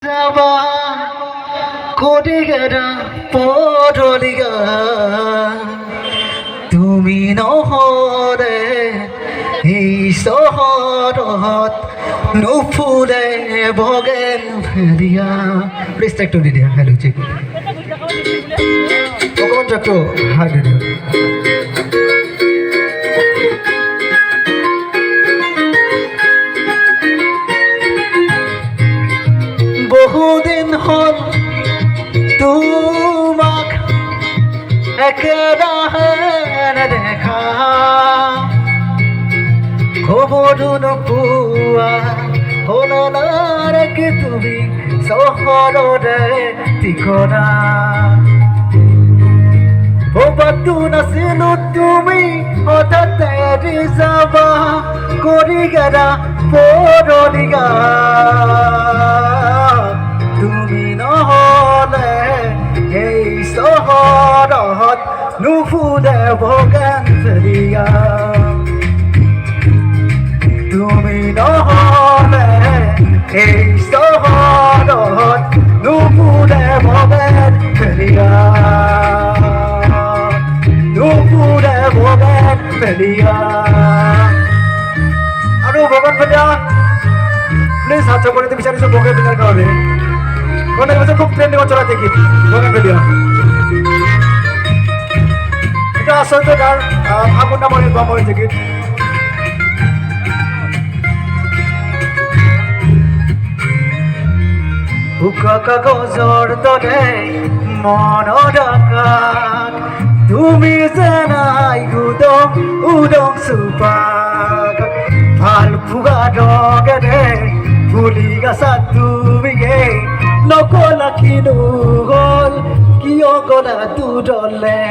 যাবা কদিগেৰা পদলিগা তুমি নহ'লে এই চহৰত নুফুলে বগেন ভেলিয়া প্লিজ ট্ৰেকটো দি দিয়া হেল্ল' চেক অকণমান ট্ৰেকটো হাই দি দিয়া বহুদিন হ'ল তোমাক একেৰাহে নেদেখা খবৰো নোপোৱা হ'লা কি তুমি চহৰৰে ঠিকনা ভবাতো নাছিলো তুমি হঠাৎ এৰি যাবা কদিগেৰা পদলিগা তুমি নহ'লে এই চহৰত নুফুলে বগেন ভেলিয়া তুমি নহ'লে এই চহৰত নুফুলে বগেন ভেলিয়া নুফুলে বগেন ভেলিয়া আৰু বগেন ভেলিয়া প্লিজ হাত চাপৰিতে বিচাৰিছোঁ বগেন ভেলিয়াৰ কাৰণে অনেক বছর খুব ট্রেন্ডিং চলাতে গীত বগেন ভেলিয়া এটা আসলে তার ফাগুন নামের গম হয়েছে গীত বুকা কাগজৰ দৰে মনৰ আকাশ তুমি যেনাই উদং উদং চুপাক ভাল ফুগা ৰগেৰে ফুলি গাছা তুমিয়ে নকলা কিনো গ'ল কিয় গ'লা দূৰলে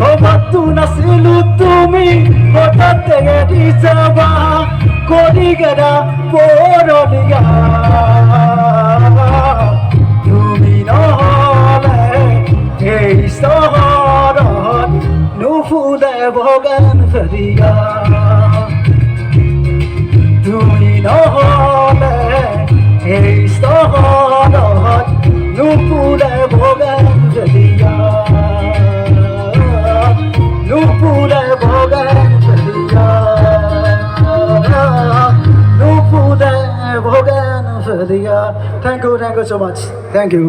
ভবাতো নাছিলো তুমি হঠাৎ এৰি যাবা কদিগেৰা পদলিগা তুমি নহ'লে এই চহৰত নুফুলে বগেন ভেলিয়া তুমি নহ'লে এই চহৰত নুফুলে বগেন ভেলিয়া নুফুলে বগেন ভেলিয়া নুফুলে বগেন ভেলিয়া thank you so much thank you